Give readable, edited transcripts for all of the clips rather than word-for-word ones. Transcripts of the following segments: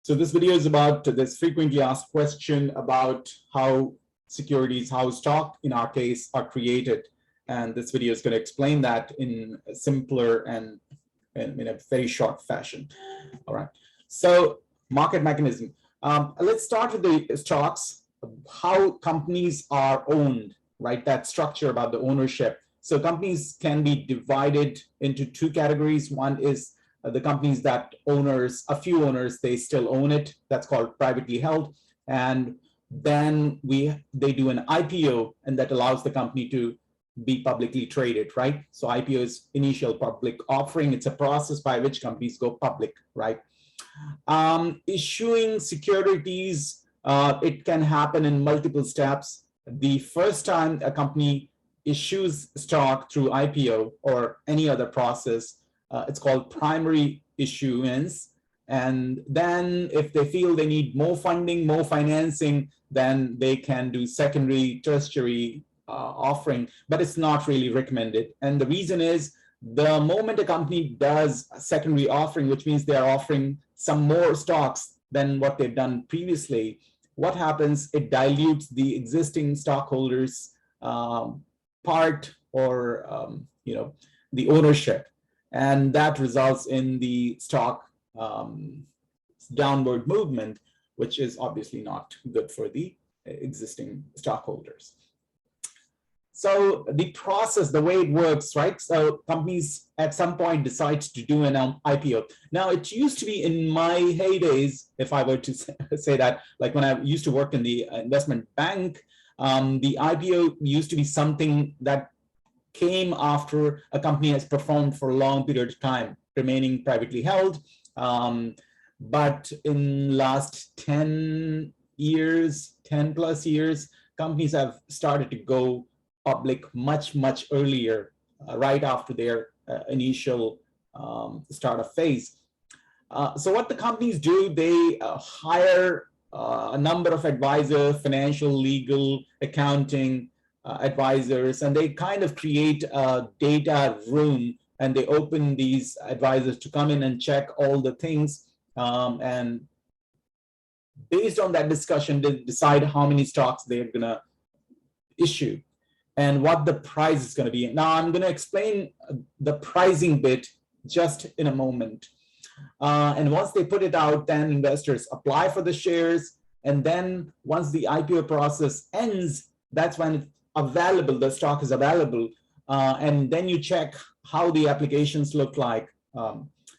So this video is about this frequently asked question about how securities, how stock in our case are created. And this video is going to explain that in a simpler and in a very short fashion. All right. So market mechanism. Let's start with the stocks, how companies are owned, right? That structure about the ownership. So companies can be divided into two categories. One is the companies that a few owners, they still own it. That's called privately held. And then they do an IPO, and that allows the company to be publicly traded, right? So IPO is initial public offering. It's a process by which companies go public, right? Issuing securities, it can happen in multiple steps. The first time a company issues stock through IPO or any other process, it's called primary issuance. And then if they feel they need more funding, more financing, then they can do secondary, tertiary offering, but it's not really recommended. And the reason is the moment a company does a secondary offering, which means they're offering some more stocks than what they've done previously, what happens, it dilutes the existing stockholders' part or the ownership. And that results in the stock downward movement, which is obviously not good for the existing stockholders. So the process, the way it works, right? So companies at some point decide to do an IPO. Now, it used to be in my heydays, if I were to say that, like when I used to work in the investment bank, the IPO used to be something that came after a company has performed for a long period of time, remaining privately held. But in last 10 plus years, companies have started to go public much earlier, right after their initial startup phase. So what the companies do, they hire a number of advisors, financial, legal, accounting advisors, and they kind of create a data room, and they open these advisors to come in and check all the things, and based on that discussion, they decide how many stocks they're going to issue and what the price is going to be. Now, I'm going to explain the pricing bit just in a moment. And once they put it out, then investors apply for the shares. And then once the IPO process ends, that's when it's available, the stock is available. And then you check how the applications look like.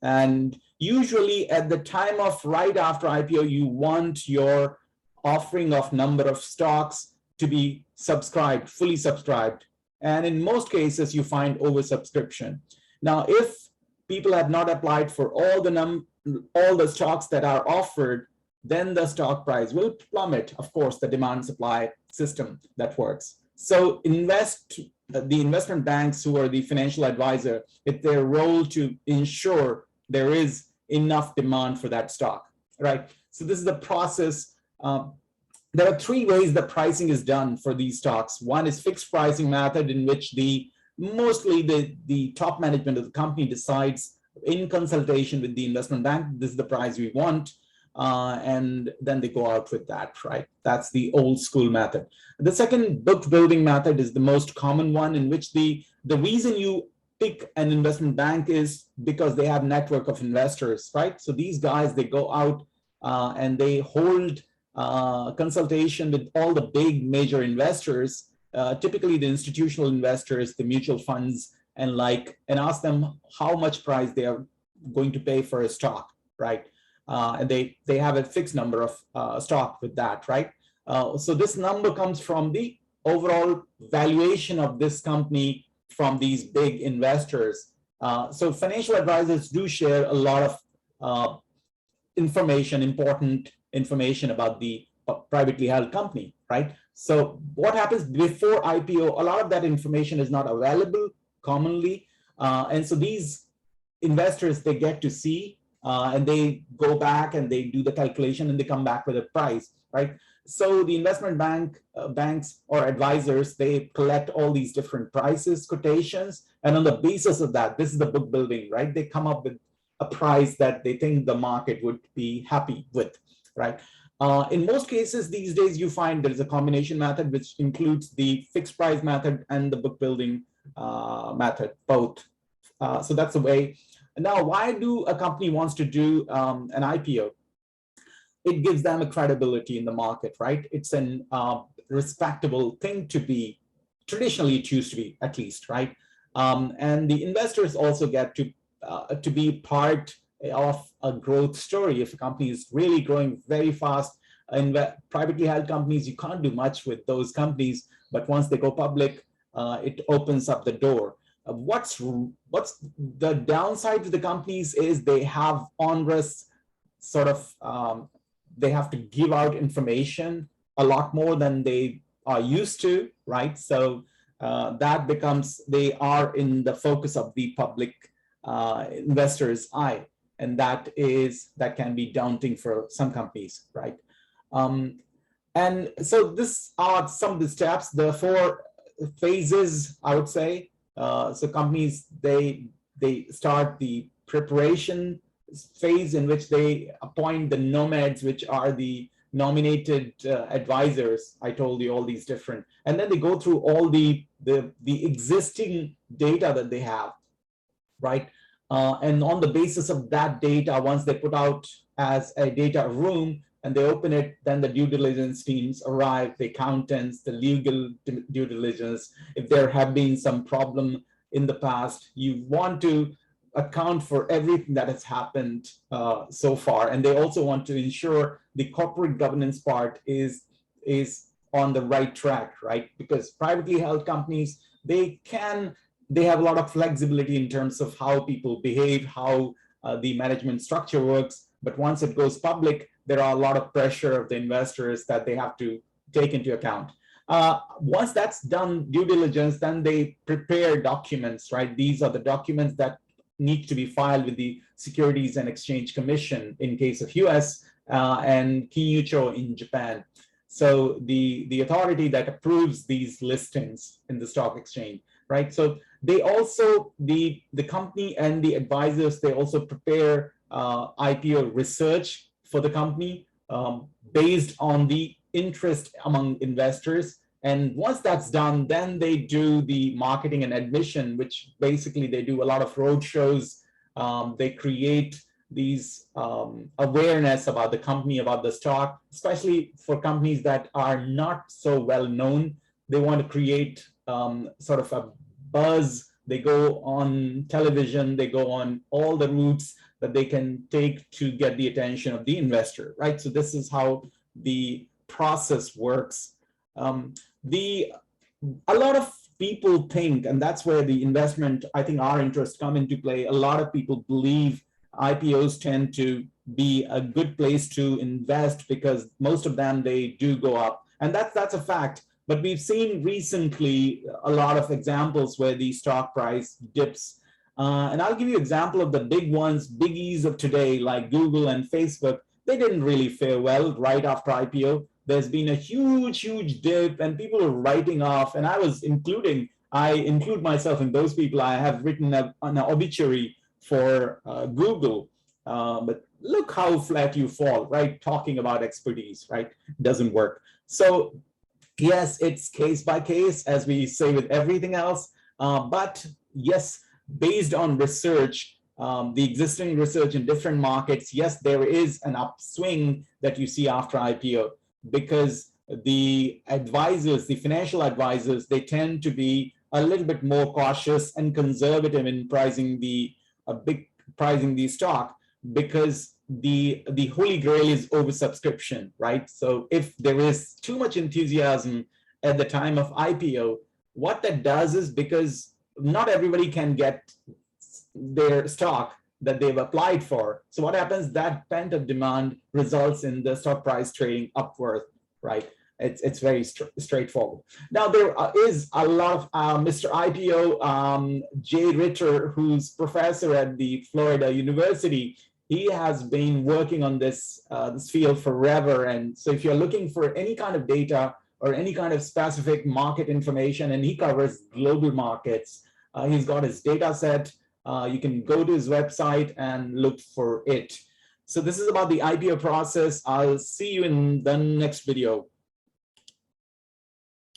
And usually at the time of right after IPO, you want your offering of number of stocks to be subscribed, fully subscribed. And in most cases, you find oversubscription. Now, if people have not applied for all the stocks that are offered, then the stock price will plummet. Of course, the demand supply system that works. So the investment banks, who are the financial advisor, it's their role to ensure there is enough demand for that stock, right? So this is the process. There are three ways the pricing is done for these stocks. One is fixed pricing method, in which mostly the top management of the company decides in consultation with the investment bank, this is the price we want, and then they go out with that, right? That's the old school method. The second book building method is the most common one, in which the reason you pick an investment bank is because they have network of investors, right? So these guys, they go out and they hold consultation with all the big major investors, typically the institutional investors, the mutual funds, and ask them how much price they are going to pay for a stock, right? And they have a fixed number of stock with that, right? So this number comes from the overall valuation of this company from these big investors. So financial advisors do share a lot of important information about the privately held company, right? So what happens before IPO, a lot of that information is not available commonly. And so these investors, they get to see, and they go back and they do the calculation and they come back with a price, right? So the investment banks or advisors, they collect all these different prices, quotations, and on the basis of that, this is the book building, right? They come up with a price that they think the market would be happy with, right? In most cases these days, you find there is a combination method, which includes the fixed price method and the book building method, both. So that's the way. Now, why do a company wants to do an IPO? It gives them a credibility in the market, right? It's an respectable thing to be. Traditionally, it used to be, at least, right? And the investors also get to be part of a growth story. If a company is really growing very fast, privately held companies, you can't do much with those companies, but once they go public, it opens up the door. What's the downside to the companies is they have onerous sort of they have to give out information a lot more than they are used to, right? So that becomes, they are in the focus of the public investors' eye, and that can be daunting for some companies, right? And so this are some of the steps, the 4 phases, I would say. So companies, they start the preparation phase, in which they appoint the nomads, which are the nominated advisors. I told you all these different, and then they go through all the existing data that they have, right? And on the basis of that data, once they put out as a data room and they open it, then the due diligence teams arrive, the accountants, the legal due diligence. If there have been some problem in the past, you want to account for everything that has happened so far. And they also want to ensure the corporate governance part is on the right track, right? Because privately held companies, they have a lot of flexibility in terms of how people behave, how the management structure works. But once it goes public, there are a lot of pressure of the investors that they have to take into account. Once that's done, due diligence, then they prepare documents, right? These are the documents that need to be filed with the Securities and Exchange Commission in case of US, and Kinyucho in Japan. So the authority that approves these listings in the stock exchange, right? So they also, the company and the advisors, they also prepare IPO research for the company based on the interest among investors. And once that's done, then they do the marketing and admission, which basically they do a lot of road shows. They create these awareness about the company, about the stock, especially for companies that are not so well known. They want to create sort of a buzz. They go on television, they go on all the routes that they can take to get the attention of the investor, right? So this is how the process works. A lot of people think, and that's where the investment, I think our interests come into play. A lot of people believe IPOs tend to be a good place to invest because most of them, they do go up. And that's a fact. But we've seen recently a lot of examples where the stock price dips. And I'll give you an example of the big ones, biggies of today, like Google and Facebook. They didn't really fare well right after IPO. There's been a huge dip, and people are writing off. And I include myself in those people. I have written an obituary for Google. But look how flat you fall, right? Talking about expertise, right? Doesn't work. So yes, it's case by case, as we say with everything else. But yes, based on research, the existing research in different markets, yes, there is an upswing that you see after IPO, because the advisors, the financial advisors, they tend to be a little bit more cautious and conservative in pricing the stock, because the holy grail is oversubscription, right? So if there is too much enthusiasm at the time of IPO, what that does is, because not everybody can get their stock that they've applied for. So what happens, that pent-up demand results in the stock price trading upward, right? It's very straightforward. Now, there is a lot of Mr. IPO, Jay Ritter, who's professor at the Florida University. He has been working on this field forever. And so if you're looking for any kind of data or any kind of specific market information, and he covers global markets, he's got his data set. You can go to his website and look for it. So this is about the IPO process. I'll see you in the next video.